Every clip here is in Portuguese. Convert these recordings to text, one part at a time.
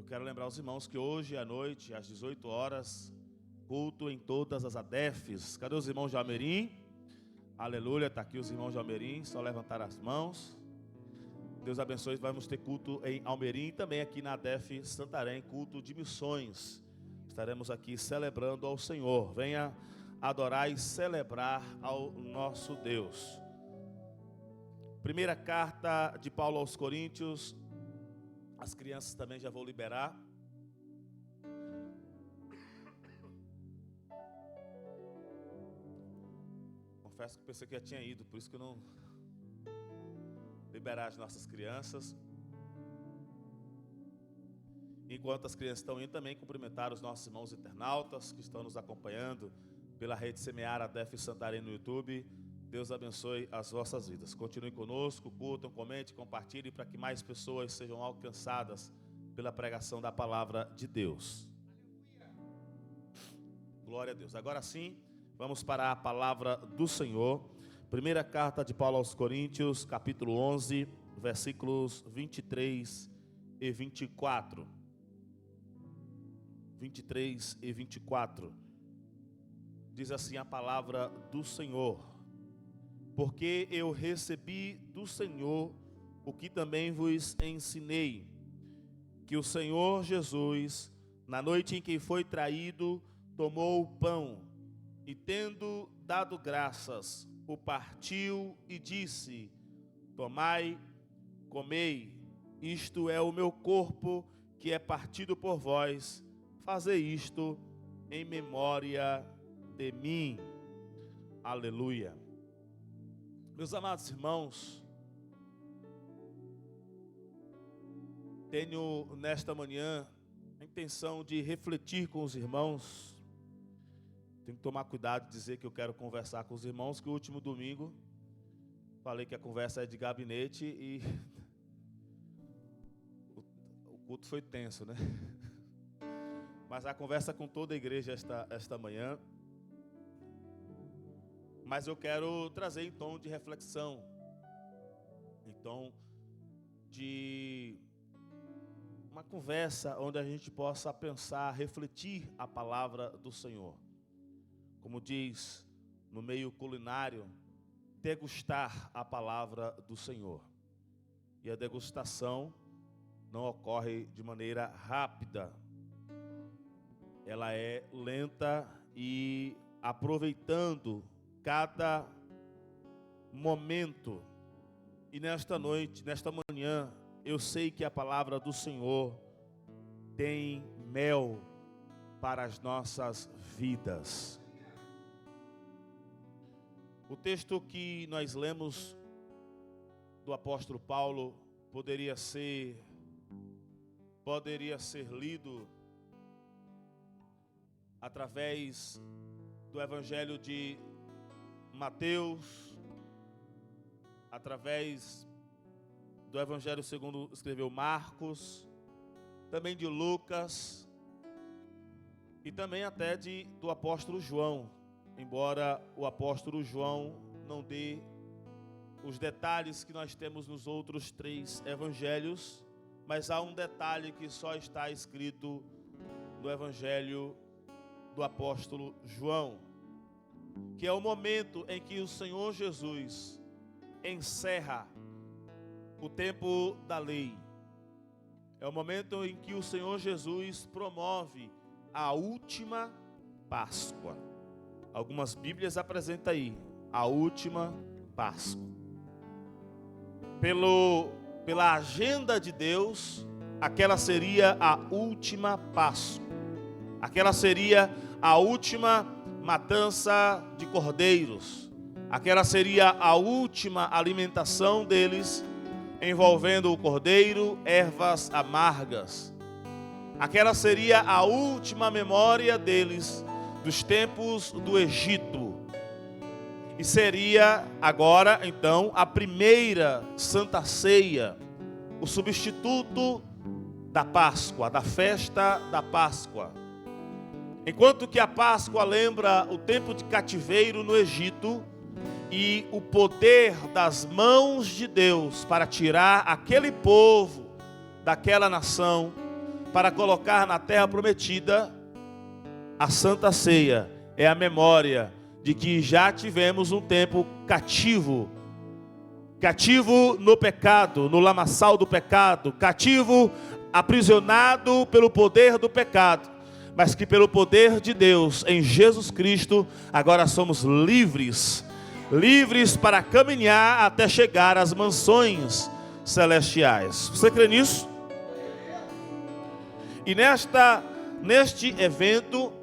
quero lembrar os irmãos que hoje à noite, às 18 horas, culto em todas as ADEFs. Cadê os irmãos de Almerim? Aleluia, está aqui os irmãos de Almerim, só levantar as mãos. Deus abençoe, vamos ter culto em Almerim e também aqui na ADEF Santarém, culto de missões. Estaremos aqui celebrando ao Senhor. Venha adorar e celebrar ao nosso Deus. Primeira carta de Paulo aos Coríntios. As crianças também já vou liberar. Confesso que pensei que já tinha ido, por isso que eu não liberar as nossas crianças. Enquanto as crianças estão indo, também cumprimentar os nossos irmãos internautas que estão nos acompanhando pela rede Semear ADEF Santarém no YouTube. Deus abençoe as vossas vidas. Continue conosco, curtam, comente, compartilhem para que mais pessoas sejam alcançadas pela pregação da palavra de Deus. Glória a Deus. Agora sim, vamos para a palavra do Senhor. Primeira carta de Paulo aos Coríntios, capítulo 11, versículos 23 e 24. 23 e 24. Diz assim a palavra do Senhor: porque eu recebi do Senhor o que também vos ensinei, que o Senhor Jesus, na noite em que foi traído, tomou o pão e, tendo dado graças, o partiu e disse: tomai, comei, isto é o meu corpo que é partido por vós, fazei isto em memória de mim. Aleluia. Meus amados irmãos, tenho nesta manhã a intenção de refletir com os irmãos. Tenho que tomar cuidado de dizer que eu quero conversar com os irmãos, que o último domingo falei que a conversa é de gabinete e o culto foi tenso, né? Mas a conversa com toda a igreja esta manhã. Mas eu quero trazer em tom de reflexão, em tom de uma conversa onde a gente possa pensar, refletir a palavra do Senhor. Como diz no meio culinário, degustar a palavra do Senhor. E a degustação não ocorre de maneira rápida. Ela é lenta e aproveitando cada momento. E nesta noite, nesta manhã, eu sei que a palavra do Senhor tem mel para as nossas vidas. O texto que nós lemos do apóstolo Paulo poderia ser lido através do Evangelho de Mateus, através do Evangelho segundo escreveu Marcos, também de Lucas e também até do apóstolo João, embora o apóstolo João não dê os detalhes que nós temos nos outros 3 evangelhos, mas há um detalhe que só está escrito no Evangelho do apóstolo João, que é o momento em que o Senhor Jesus encerra o tempo da lei. É o momento em que o Senhor Jesus promove a última Páscoa. Algumas Bíblias apresentam aí a última Páscoa. Pela agenda de Deus, aquela seria a última Páscoa. Aquela seria a última matança de cordeiros. Aquela seria a última alimentação deles, envolvendo o cordeiro, ervas amargas. Aquela seria a última memória deles dos tempos do Egito. E seria agora, então, a primeira Santa Ceia, o substituto da Páscoa, da festa da Páscoa. Enquanto que a Páscoa lembra o tempo de cativeiro no Egito e o poder das mãos de Deus para tirar aquele povo daquela nação, para colocar na terra prometida, a Santa Ceia é a memória de que já tivemos um tempo cativo no pecado, no lamaçal do pecado, cativo, aprisionado pelo poder do pecado, mas que pelo poder de Deus em Jesus Cristo agora somos livres para caminhar até chegar às mansões celestiais. Você crê nisso? E neste evento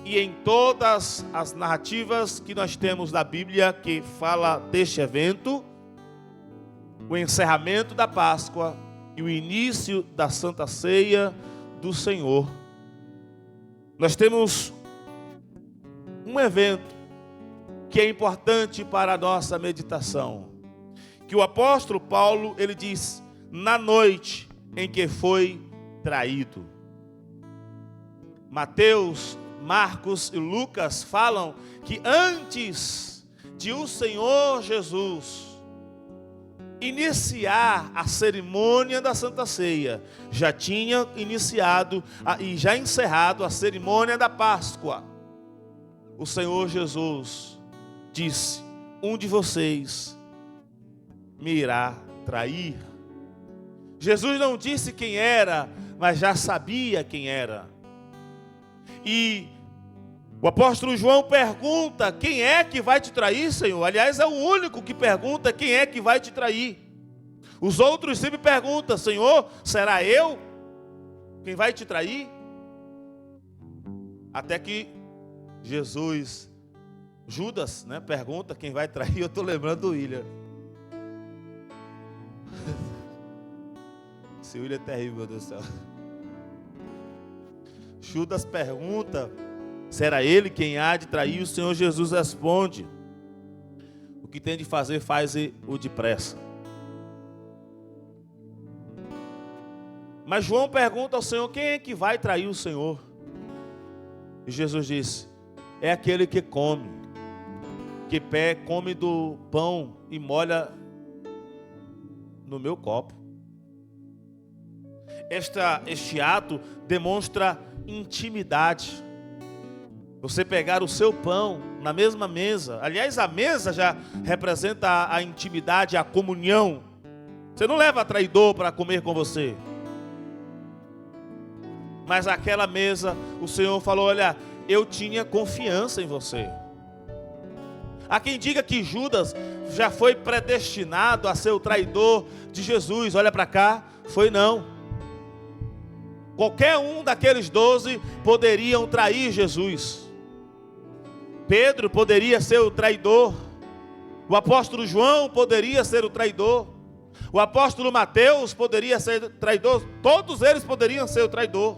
e em todas as narrativas que nós temos da Bíblia que fala deste evento, o encerramento da Páscoa e o início da Santa Ceia do Senhor, nós temos um evento que é importante para a nossa meditação, que o apóstolo Paulo, ele diz, na noite em que foi traído. Mateus, Marcos e Lucas falam que antes de o Senhor Jesus iniciar a cerimônia da Santa Ceia, já tinha iniciado e já encerrado a cerimônia da Páscoa. O Senhor Jesus disse: um de vocês me irá trair. Jesus não disse quem era, mas já sabia quem era. E o apóstolo João pergunta: quem é que vai te trair, Senhor? Aliás, é o único que pergunta quem é que vai te trair. Os outros sempre perguntam: Senhor, será eu quem vai te trair? Até que Judas, né, pergunta quem vai trair. Eu estou lembrando do William. Esse William é terrível, meu Deus do céu. Judas pergunta: será ele quem há de trair? O Senhor Jesus responde: o que tem de fazer, faz-o depressa. Mas João pergunta ao Senhor: quem é que vai trair o Senhor? E Jesus disse: é aquele que come do pão e molha no meu copo. Este ato demonstra intimidade. Você pegar o seu pão na mesma mesa. Aliás, a mesa já representa a intimidade, a comunhão. Você não leva traidor para comer com você. Mas aquela mesa, o Senhor falou: olha, eu tinha confiança em você. Há quem diga que Judas já foi predestinado a ser o traidor de Jesus. Olha para cá, foi não. Qualquer um daqueles 12 poderiam trair Jesus. Pedro poderia ser o traidor. O apóstolo João poderia ser o traidor. O apóstolo Mateus poderia ser traidor. Todos eles poderiam ser o traidor.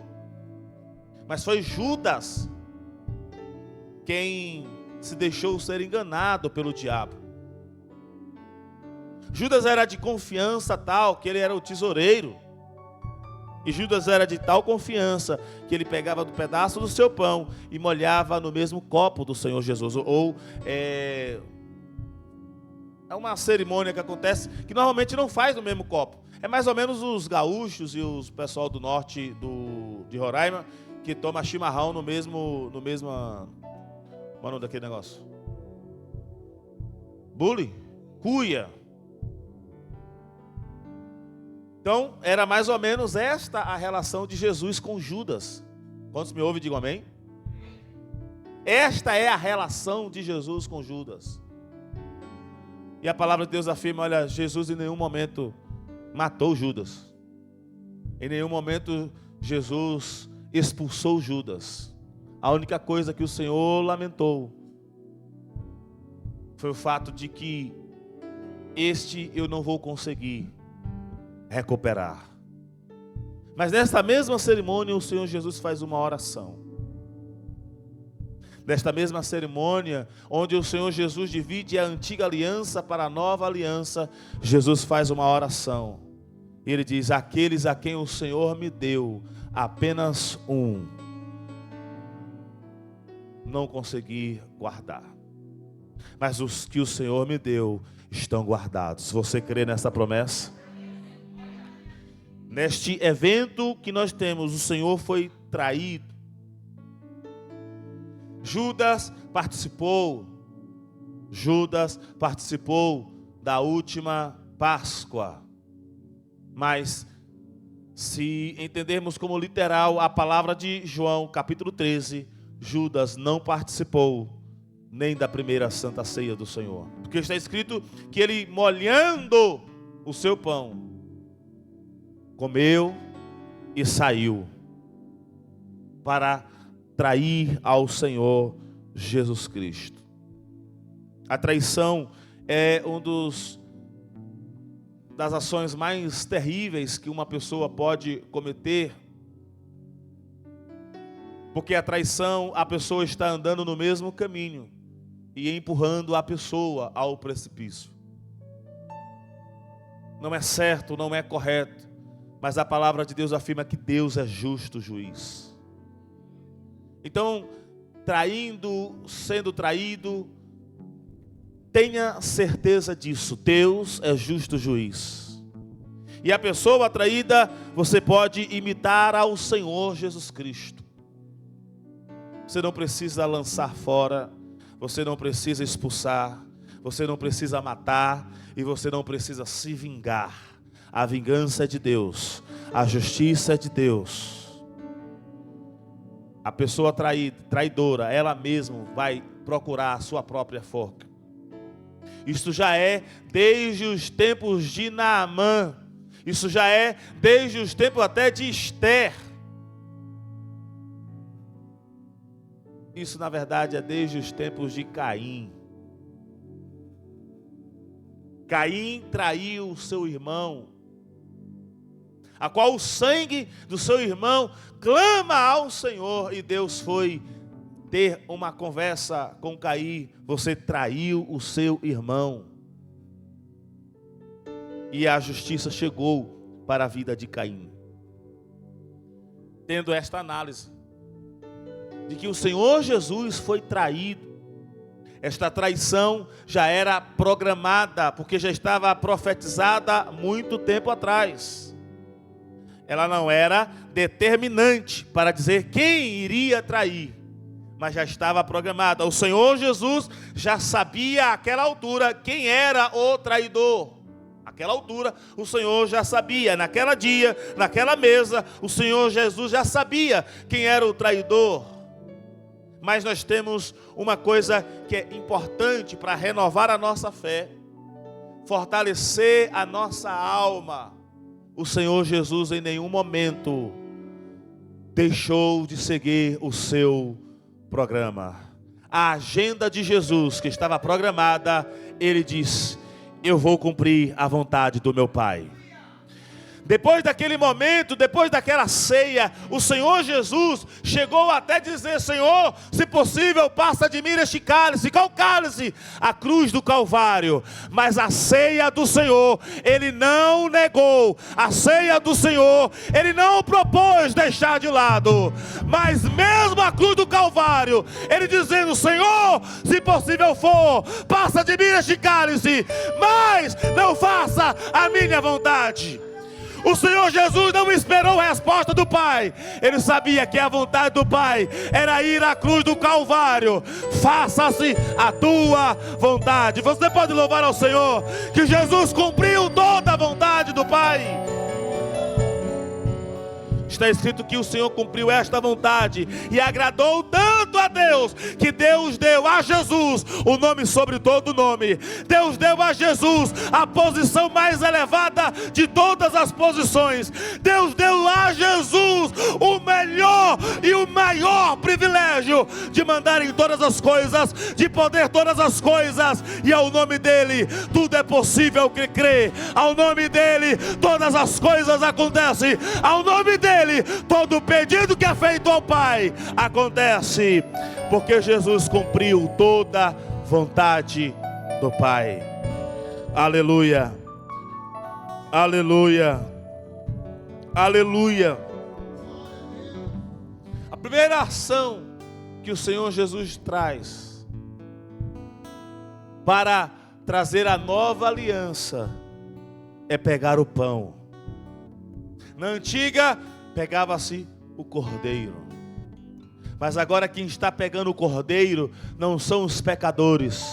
Mas foi Judas quem se deixou ser enganado pelo diabo. Judas era de confiança tal que ele era o tesoureiro. E Judas era de tal confiança que ele pegava do pedaço do seu pão e molhava no mesmo copo do Senhor Jesus. É uma cerimônia que acontece que normalmente não faz no mesmo copo. É mais ou menos os gaúchos e os pessoal do norte de Roraima que toma chimarrão no mesmo qual é o nome daquele negócio? Bule? Cuia. Então, era mais ou menos esta a relação de Jesus com Judas. Quantos me ouvem, digam amém? Esta é a relação de Jesus com Judas. E a palavra de Deus afirma: olha, Jesus em nenhum momento matou Judas. Em nenhum momento Jesus expulsou Judas. A única coisa que o Senhor lamentou foi o fato de que este eu não vou conseguir recuperar. Mas nesta mesma cerimônia o Senhor Jesus faz uma oração. Nesta mesma cerimônia, onde o Senhor Jesus divide a antiga aliança para a nova aliança, Jesus faz uma oração. E ele diz: aqueles a quem o Senhor me deu, apenas um não consegui guardar, mas os que o Senhor me deu estão guardados. Você crê nessa promessa? Neste evento que nós temos, o Senhor foi traído. Judas participou da última Páscoa. Mas, se entendermos como literal a palavra de João, capítulo 13, Judas não participou nem da primeira Santa Ceia do Senhor. Porque está escrito que ele, molhando o seu pão, comeu e saiu para trair ao Senhor Jesus Cristo. A traição é das ações mais terríveis que uma pessoa pode cometer. Porque a traição, a pessoa está andando no mesmo caminho e empurrando a pessoa ao precipício. Não é certo, não é correto, mas a palavra de Deus afirma que Deus é justo juiz. Então, sendo traído, tenha certeza disso, Deus é justo juiz. E a pessoa traída, você pode imitar ao Senhor Jesus Cristo. Você não precisa lançar fora, você não precisa expulsar, você não precisa matar e você não precisa se vingar. A vingança é de Deus, a justiça é de Deus. A pessoa traidora, ela mesma vai procurar a sua própria forca. Isto já é desde os tempos de Naamã. Isso já é desde os tempos até de Esther. Isso, na verdade, é desde os tempos de Caim. Caim traiu o seu irmão, a qual o sangue do seu irmão clama ao Senhor, e Deus foi ter uma conversa com Caim: você traiu o seu irmão. E a justiça chegou para a vida de Caim. Tendo esta análise de que o Senhor Jesus foi traído, esta traição já era programada, porque já estava profetizada muito tempo atrás. Ela não era determinante para dizer quem iria trair, mas já estava programada. O Senhor Jesus já sabia àquela altura quem era o traidor. Naquela altura, o Senhor já sabia. Naquela dia, naquela mesa, o Senhor Jesus já sabia quem era o traidor. Mas nós temos uma coisa que é importante para renovar a nossa fé, fortalecer a nossa alma. O Senhor Jesus em nenhum momento deixou de seguir o seu programa. A agenda de Jesus que estava programada, ele disse: eu vou cumprir a vontade do meu Pai. Depois daquele momento, depois daquela ceia, o Senhor Jesus chegou até dizer: Senhor, se possível, passa de mim este cálice. Qual cálice? A cruz do Calvário. Mas a ceia do Senhor, Ele não negou. A ceia do Senhor, Ele não propôs deixar de lado. Mas mesmo a cruz do Calvário, Ele dizendo: Senhor, se possível for, passa de mim este cálice, mas não faça a minha vontade. O Senhor Jesus não esperou a resposta do Pai. Ele sabia que a vontade do Pai era ir à cruz do Calvário. Faça-se a tua vontade. Você pode louvar ao Senhor que Jesus cumpriu toda a vontade do Pai. Está escrito que o Senhor cumpriu esta vontade e agradou tanto a Deus, que Deus deu a Jesus o nome sobre todo nome. Deus deu a Jesus a posição mais elevada de todas as posições. Deus deu a Jesus o melhor e o maior privilégio de mandar em todas as coisas, de poder todas as coisas, e ao nome dele tudo é possível que crê. Ao nome dele todas as coisas acontecem. Ao nome dele todo pedido que é feito ao Pai acontece, porque Jesus cumpriu toda a vontade do Pai. Aleluia, aleluia, aleluia. A primeira ação que o Senhor Jesus traz para trazer a nova aliança é pegar o pão. Na antiga, pegava-se o cordeiro. Mas agora quem está pegando o cordeiro não são os pecadores.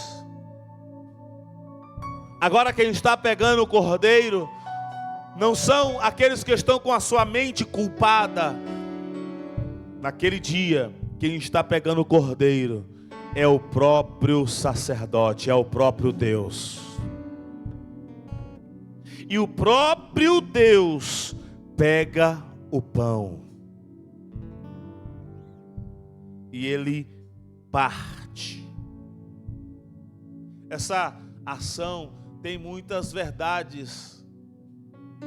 Agora quem está pegando o cordeiro não são aqueles que estão com a sua mente culpada. Naquele dia, quem está pegando o cordeiro é o próprio sacerdote, é o próprio Deus. E o próprio Deus pega o pão e ele parte. Essa ação tem muitas verdades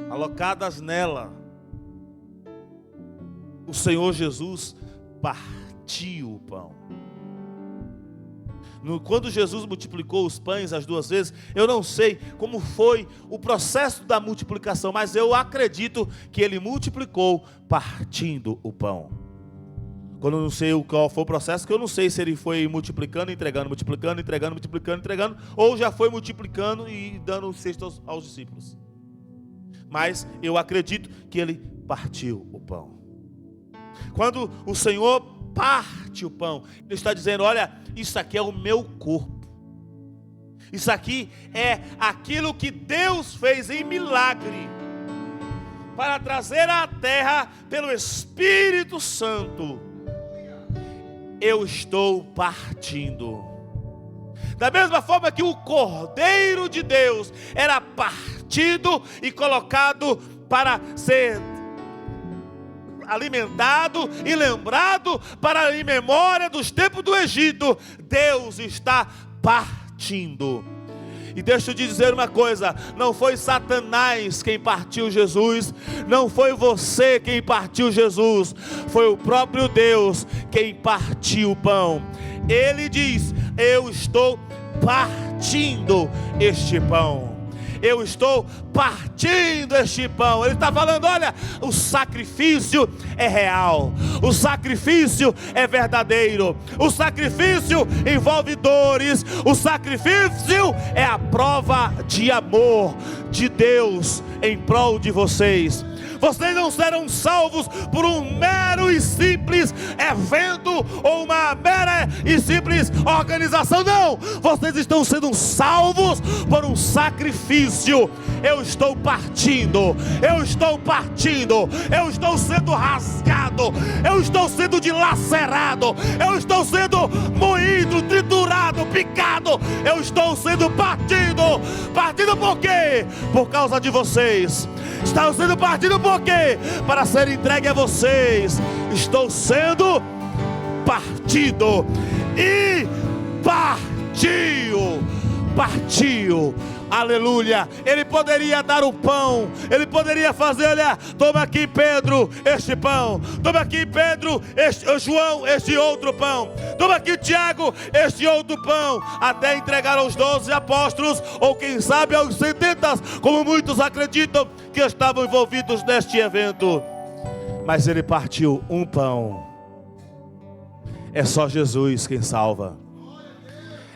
alocadas nela. O Senhor Jesus partiu o pão. Quando Jesus multiplicou os pães as 2 vezes, eu não sei como foi o processo da multiplicação, mas eu acredito que ele multiplicou partindo o pão. Quando eu não sei qual foi o processo, que eu não sei se ele foi multiplicando, entregando, multiplicando, entregando, multiplicando, entregando, ou já foi multiplicando e dando os cestos aos discípulos. Mas eu acredito que ele partiu o pão. Quando o Senhor parte o pão, ele está dizendo: olha, isso aqui é o meu corpo. Isso aqui é aquilo que Deus fez em milagre para trazer à terra pelo Espírito Santo. Eu estou partindo. Da mesma forma que o Cordeiro de Deus era partido e colocado para ser alimentado e lembrado para em memória dos tempos do Egito, Deus está partindo. E deixa eu te dizer uma coisa: não foi Satanás quem partiu Jesus, não foi você quem partiu Jesus, foi o próprio Deus quem partiu o pão. Ele diz: eu estou partindo este pão. Eu estou partindo este pão. Ele está falando: olha, o sacrifício é real, o sacrifício é verdadeiro, o sacrifício envolve dores, o sacrifício é a prova de amor de Deus em prol de vocês. Vocês não serão salvos por um mero e simples evento ou uma mera e simples organização, não. Vocês estão sendo salvos por um sacrifício. Eu estou partindo, eu estou partindo, eu estou sendo rasgado, eu estou sendo dilacerado, eu estou sendo moído, triturado, picado, eu estou sendo partido. Partido por quê? Por causa de vocês. Estou sendo partido por quê? Para ser entregue a vocês. Estou sendo partido. E partiu, aleluia. Ele poderia dar o pão, ele poderia fazer: olha, toma aqui, Pedro, este pão, toma aqui, Pedro, João, este outro pão, toma aqui, Tiago, este outro pão, até entregar aos 12 apóstolos, ou quem sabe aos 70, como muitos acreditam que estavam envolvidos neste evento. Mas ele partiu um pão. É só Jesus quem salva.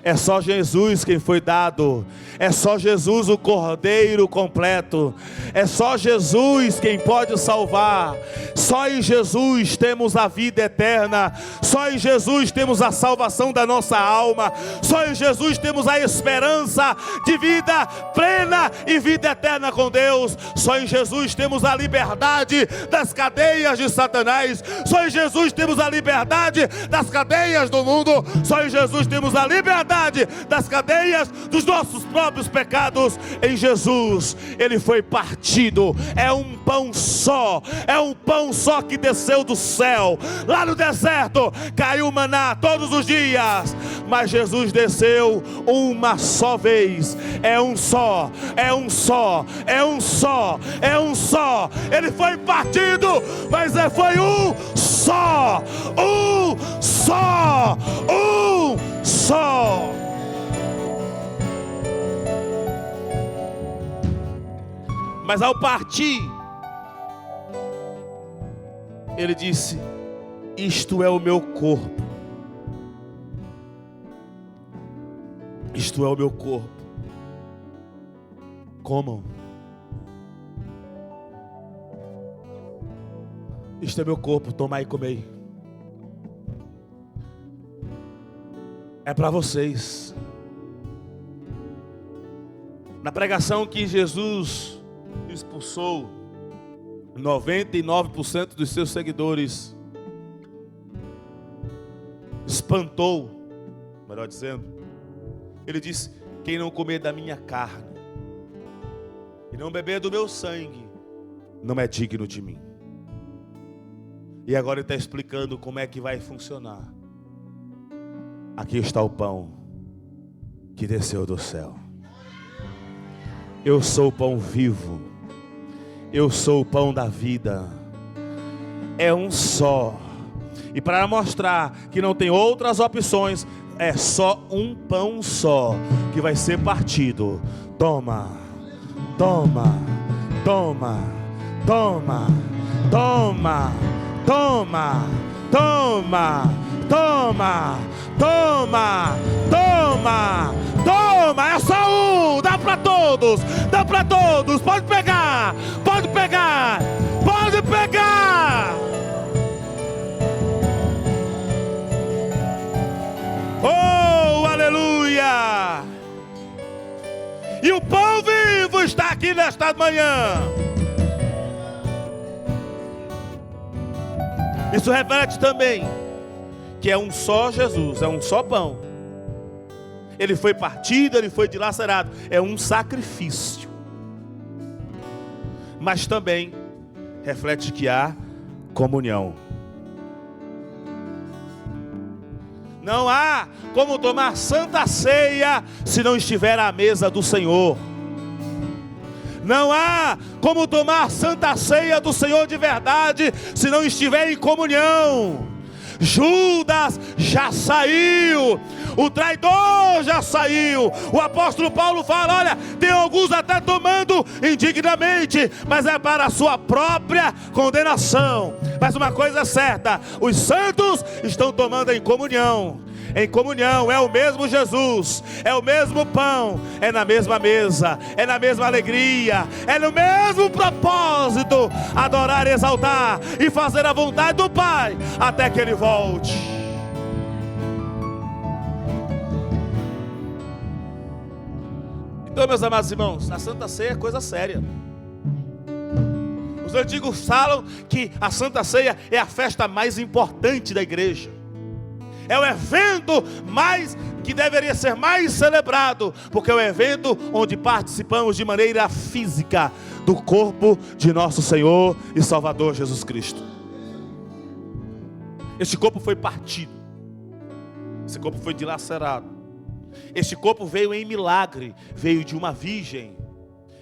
É só Jesus quem foi dado. É só Jesus o Cordeiro completo. É só Jesus quem pode salvar. Só em Jesus temos a vida eterna. Só em Jesus temos a salvação da nossa alma. Só em Jesus temos a esperança de vida plena e vida eterna com Deus. Só em Jesus temos a liberdade das cadeias de Satanás. Só em Jesus temos a liberdade das cadeias do mundo. Só em Jesus temos a liberdade das cadeias dos nossos próprios pecados. Em Jesus ele foi partido. É um pão só, é um pão só que desceu do céu. Lá no deserto caiu maná todos os dias, mas Jesus desceu uma só vez. É um só, é um só, é um só, é um só. Ele foi partido, mas foi um só, um só, um só. Mas ao partir, ele disse: isto é o meu corpo. Isto é o meu corpo. Comam. Este é meu corpo, tomai e comei. É para vocês. Na pregação que Jesus expulsou 99% dos seus seguidores, espantou, melhor dizendo, ele disse: quem não comer da minha carne e não beber do meu sangue, não é digno de mim. E agora ele está explicando como é que vai funcionar. Aqui está o pão que desceu do céu. Eu sou o pão vivo. Eu sou o pão da vida. É um só. E para mostrar que não tem outras opções, é só um pão só que vai ser partido. Toma, toma, toma, toma, toma, toma, toma, toma, toma, toma, toma. É só um, dá para todos, dá para todos. Pode pegar, pode pegar, pode pegar. Oh, aleluia! E o pão vivo está aqui nesta manhã. Isso reflete também que é um só Jesus, é um só pão. Ele foi partido, ele foi dilacerado, é um sacrifício. Mas também reflete que há comunhão. Não há como tomar santa ceia se não estiver à mesa do Senhor. Não há como tomar santa ceia do Senhor de verdade se não estiver em comunhão. Judas já saiu, o traidor já saiu. O apóstolo Paulo fala: olha, tem alguns até tomando indignamente, mas é para a sua própria condenação. Mas uma coisa é certa: os santos estão tomando em comunhão. Em comunhão, é o mesmo Jesus, é o mesmo pão, é na mesma mesa, é na mesma alegria, é no mesmo propósito: adorar, exaltar e fazer a vontade do Pai até que Ele volte. Então, meus amados irmãos, a Santa Ceia é coisa séria. Os antigos falam que a Santa Ceia é a festa mais importante da igreja. É o evento que deveria ser mais celebrado, porque é o evento onde participamos de maneira física do corpo de nosso Senhor e Salvador Jesus Cristo. Este corpo foi partido, esse corpo foi dilacerado, este corpo veio em milagre, veio de uma virgem.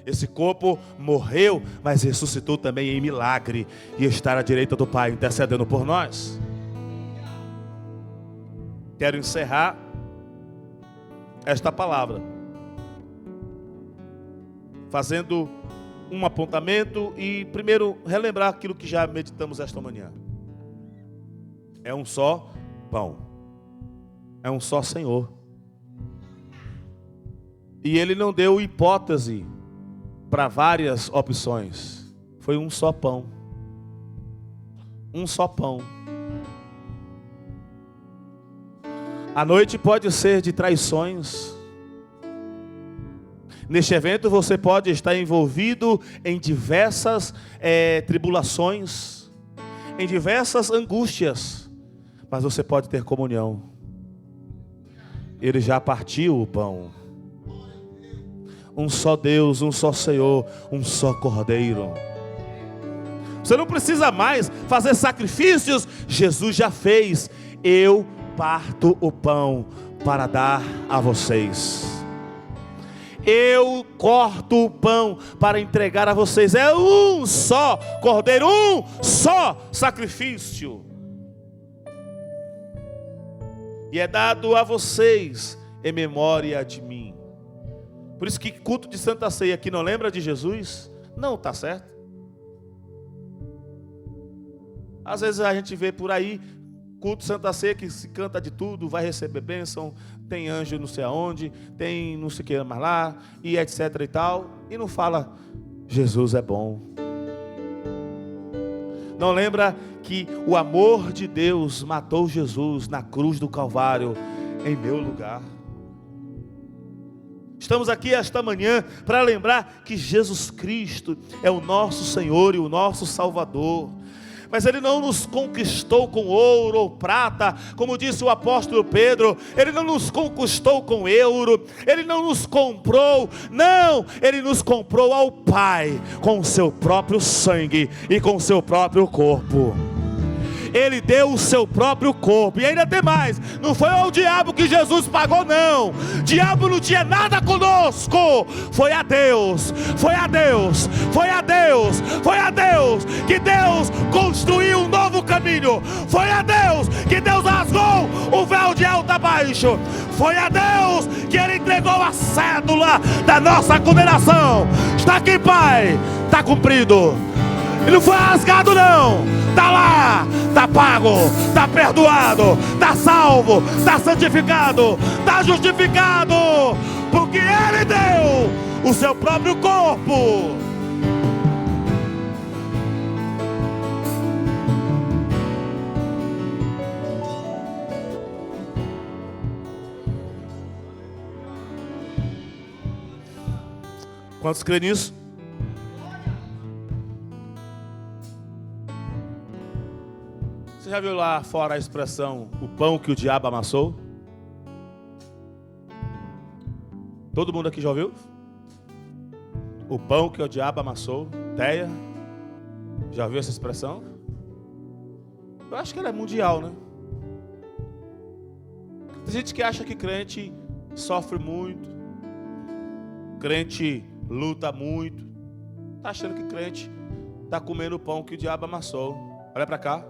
Esse corpo morreu, mas ressuscitou também em milagre e está à direita do Pai, intercedendo por nós. Quero encerrar esta palavra fazendo um apontamento e primeiro relembrar aquilo que já meditamos esta manhã. É um só pão, é um só Senhor, e Ele não deu hipótese para várias opções. Foi um só pão, um só pão. A noite pode ser de traições. Neste evento você pode estar envolvido em diversas tribulações, em diversas angústias, mas você pode ter comunhão. Ele já partiu o pão. Um só Deus, um só Senhor, um só Cordeiro. Você não precisa mais fazer sacrifícios, Jesus já fez. Eu parto o pão para dar a vocês. Eu corto o pão para entregar a vocês. É um só Cordeiro, um só sacrifício. E é dado a vocês em memória de mim. Por isso que culto de Santa Ceia aqui não lembra de Jesus? Não, está certo. Às vezes a gente vê por aí culto Santa Ceia que se canta de tudo, vai receber bênção, tem anjo não sei aonde, tem não sei o que mais lá, e etc e tal, e não fala, Jesus é bom. Não lembra que o amor de Deus matou Jesus na cruz do Calvário em meu lugar? Estamos aqui esta manhã para lembrar que Jesus Cristo é o nosso Senhor e o nosso Salvador. Mas Ele não nos conquistou com ouro ou prata, como disse o apóstolo Pedro. Ele não nos conquistou com euro, Ele não nos comprou, não, Ele nos comprou ao Pai, com o seu próprio sangue e com o seu próprio corpo. Ele deu o seu próprio corpo. E ainda tem mais, não foi ao diabo que Jesus pagou, não. O diabo não tinha nada conosco. Foi a Deus, foi a Deus, foi a Deus, foi a Deus que Deus construiu um novo caminho. Foi a Deus que Deus rasgou o véu de alto a baixo. Foi a Deus que Ele entregou a cédula da nossa condenação. Está aqui, Pai, está cumprido. E não foi rasgado, não. Está lá, está pago, está perdoado, está salvo, está santificado, está justificado, porque Ele deu o seu próprio corpo. Quantos creem nisso? Você já viu lá fora a expressão, o pão que o diabo amassou? Todo mundo aqui já ouviu? O pão que o diabo amassou. Teia? Já ouviu essa expressão? Eu acho que ela é mundial, né? Tem gente que acha que crente sofre muito, crente luta muito, está achando que crente está comendo o pão que o diabo amassou. Olha para cá.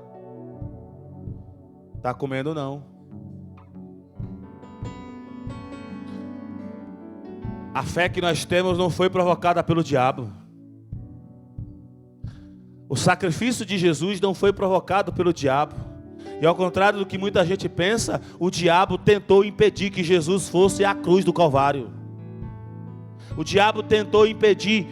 Está comendo não. A fé que nós temos não foi provocada pelo diabo. O sacrifício de Jesus não foi provocado pelo diabo. E ao contrário do que muita gente pensa, o diabo tentou impedir que Jesus fosse à cruz do Calvário. O diabo tentou impedir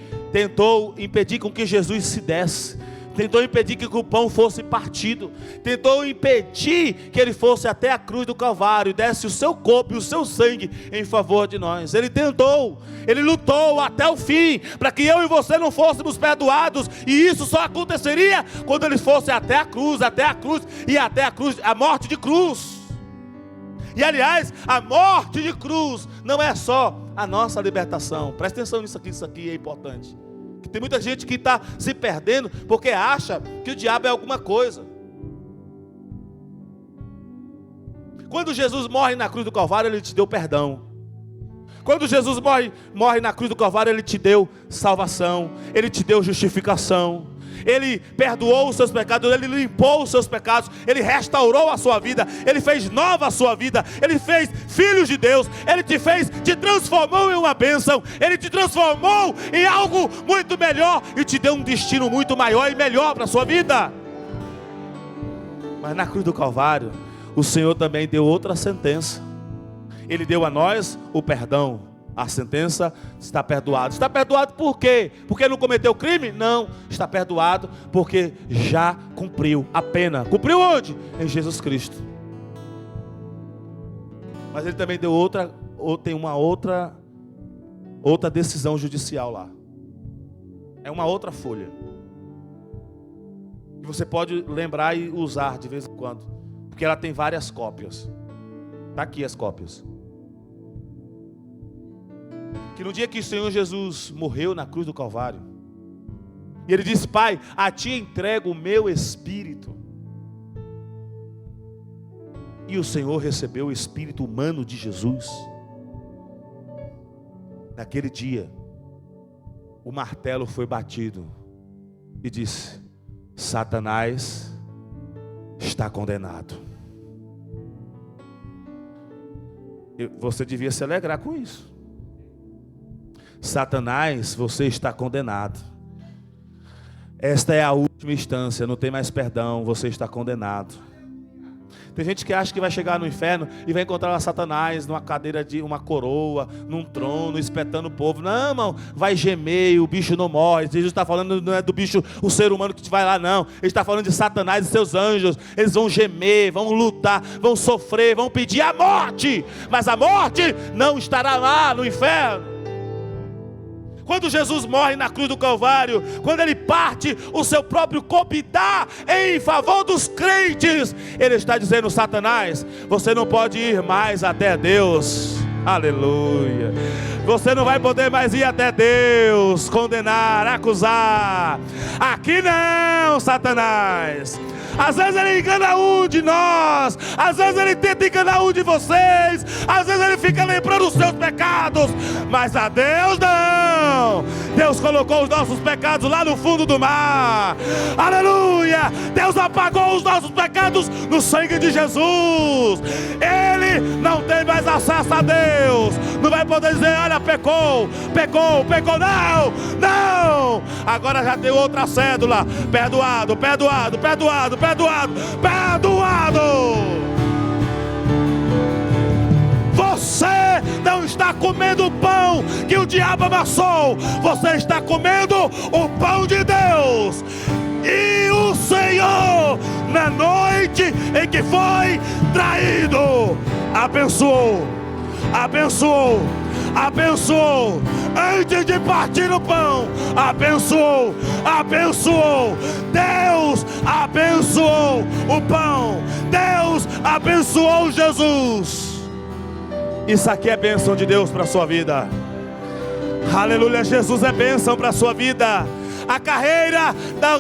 com que Jesus se desse. Tentou impedir que o pão fosse partido. Tentou impedir que Ele fosse até a cruz do Calvário e desse o seu corpo e o seu sangue em favor de nós. Ele tentou, Ele lutou até o fim, para que eu e você não fôssemos perdoados. E isso só aconteceria quando Ele fosse até a cruz e até a cruz, a morte de cruz. E aliás, a morte de cruz não é só a nossa libertação. Presta atenção nisso aqui, isso aqui é importante. Tem muita gente que está se perdendo porque acha que o diabo é alguma coisa. Quando Jesus morre na cruz do Calvário, Ele te deu perdão. Quando Jesus morre na cruz do Calvário, Ele te deu salvação, Ele te deu justificação. Ele perdoou os seus pecados, Ele limpou os seus pecados, Ele restaurou a sua vida, Ele fez nova a sua vida, Ele fez filhos de Deus, Ele te transformou em uma bênção, Ele te transformou em algo muito melhor e te deu um destino muito maior e melhor para a sua vida. Mas na cruz do Calvário, o Senhor também deu outra sentença. Ele deu a nós o perdão. A sentença, está perdoado. Está perdoado por quê? Porque não cometeu crime? Não. Está perdoado porque já cumpriu a pena. Cumpriu onde? Em Jesus Cristo. Mas Ele também deu tem uma outra decisão judicial lá. É uma outra folha. E você pode lembrar e usar de vez em quando. Porque ela tem várias cópias. Está aqui as cópias. Que no dia que o Senhor Jesus morreu na cruz do Calvário, e Ele disse: Pai, a Ti entrego o meu espírito. E o Senhor recebeu o espírito humano de Jesus. Naquele dia, o martelo foi batido e disse: Satanás está condenado. Você devia se alegrar com isso. Satanás, você está condenado. Esta é a última instância, não tem mais perdão, você está condenado. Tem gente que acha que vai chegar no inferno e vai encontrar lá Satanás numa cadeira de uma coroa, num trono, espetando o povo. Não, irmão, vai gemer, o bicho não morre. Jesus está falando, não é do bicho, o ser humano que vai lá, não. Ele está falando de Satanás e seus anjos. Eles vão gemer, vão lutar, vão sofrer, vão pedir a morte. Mas a morte não estará lá no inferno. Quando Jesus morre na cruz do Calvário, quando Ele parte o seu próprio corpo e dá em favor dos crentes, Ele está dizendo: Satanás, você não pode ir mais até Deus. Aleluia. Você não vai poder mais ir até Deus, condenar, acusar. Aqui não, Satanás. Às vezes ele engana um de nós, às vezes ele tenta enganar um de vocês, às vezes ele fica lembrando os seus pecados, mas a Deus não. Deus colocou os nossos pecados lá no fundo do mar. Aleluia. Deus apagou os nossos pecados no sangue de Jesus. Ele não tem mais acesso a Deus. Não vai poder dizer: olha, pecou. Não. Agora já tem outra cédula: perdoado. Você não está comendo o pão que o diabo amassou. Você está comendo o pão de Deus. E o Senhor, na noite em que foi traído, abençoou. Antes de partir o pão, abençoou. Deus abençoou o pão. Deus abençoou Jesus. Isso aqui é bênção de Deus para a sua vida. Aleluia. Jesus é bênção para a sua vida. A carreira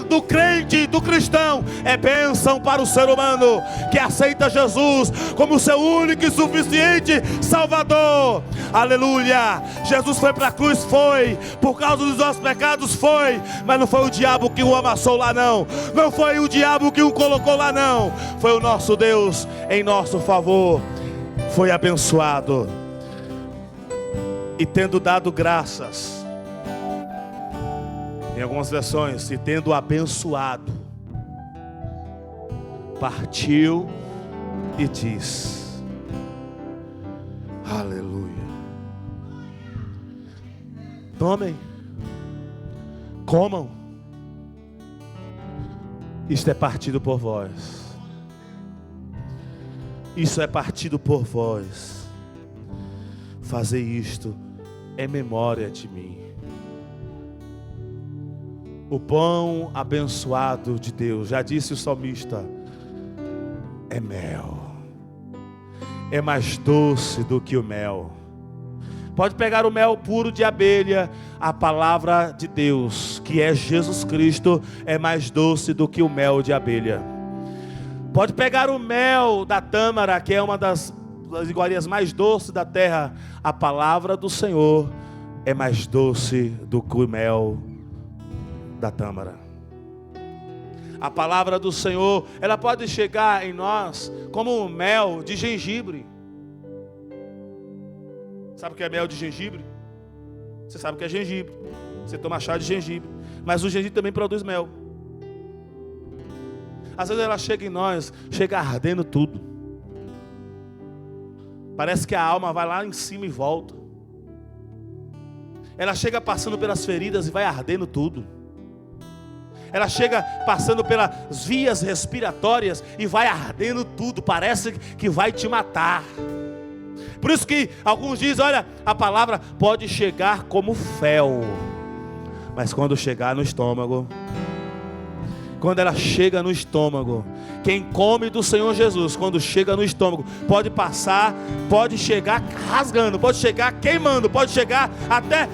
do crente, do cristão, é bênção para o ser humano que aceita Jesus como seu único e suficiente Salvador. Aleluia. Jesus foi para a cruz, foi por causa dos nossos pecados, foi, mas não foi o diabo que o amassou lá, não foi o diabo que o colocou lá, não. Foi o nosso Deus em nosso favor. Foi abençoado e tendo dado graças, em algumas versões, e tendo abençoado, partiu e diz: aleluia. Tomem, comam, isto é partido por vós. Isso é partido por vós. Fazer isto em memória de mim. O pão abençoado de Deus, já disse o salmista, é mel. É mais doce do que o mel. Pode pegar o mel puro de abelha. A palavra de Deus, que é Jesus Cristo, é mais doce do que o mel de abelha. Pode pegar o mel da tâmara, que é uma das iguarias mais doces da terra. A palavra do Senhor é mais doce do que o mel da tâmara. A palavra do Senhor, ela pode chegar em nós como um mel de gengibre. Sabe o que é mel de gengibre? Você sabe o que é gengibre. Você toma chá de gengibre. Mas o gengibre também produz mel. Às vezes ela chega em nós, chega ardendo tudo. Parece que a alma vai lá em cima e volta. Ela chega passando pelas feridas e vai ardendo tudo. Ela chega passando pelas vias respiratórias e vai ardendo tudo. Parece que vai te matar. Por isso que alguns dizem, olha, a palavra pode chegar como fel, mas quando chegar no estômago, quando ela chega no estômago, quem come do Senhor Jesus, quando chega no estômago, pode passar, pode chegar rasgando, pode chegar queimando, pode chegar até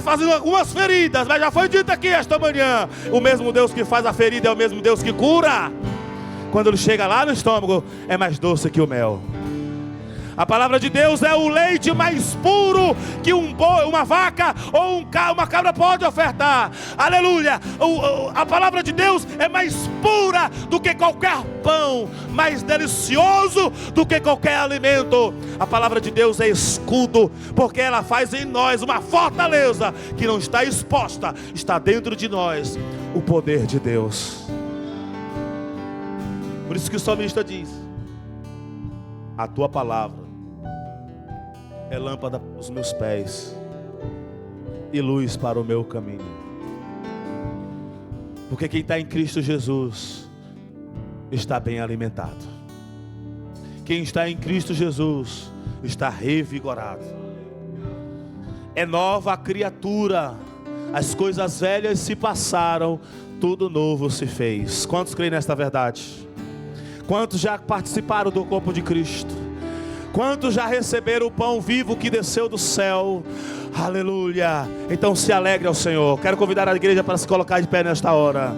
fazendo algumas feridas. Mas já foi dito aqui esta manhã, o mesmo Deus que faz a ferida é o mesmo Deus que cura. Quando ele chega lá no estômago, é mais doce que o mel. A palavra de Deus é o leite mais puro que um boi, uma vaca ou uma cabra pode ofertar. Aleluia. A palavra de Deus é mais pura do que qualquer pão, mais delicioso do que qualquer alimento. A palavra de Deus é escudo, porque ela faz em nós uma fortaleza que não está exposta, está dentro de nós o poder de Deus. Por isso que o salmista diz: a tua palavra é lâmpada para os meus pés e luz para o meu caminho. Porque quem está em Cristo Jesus está bem alimentado. Quem está em Cristo Jesus está revigorado. É nova a criatura. As coisas velhas se passaram, tudo novo se fez. Quantos creem nesta verdade? Quantos já participaram do corpo de Cristo? Quantos já receberam o pão vivo que desceu do céu? Aleluia! Então se alegre ao Senhor. Quero convidar a igreja para se colocar de pé nesta hora.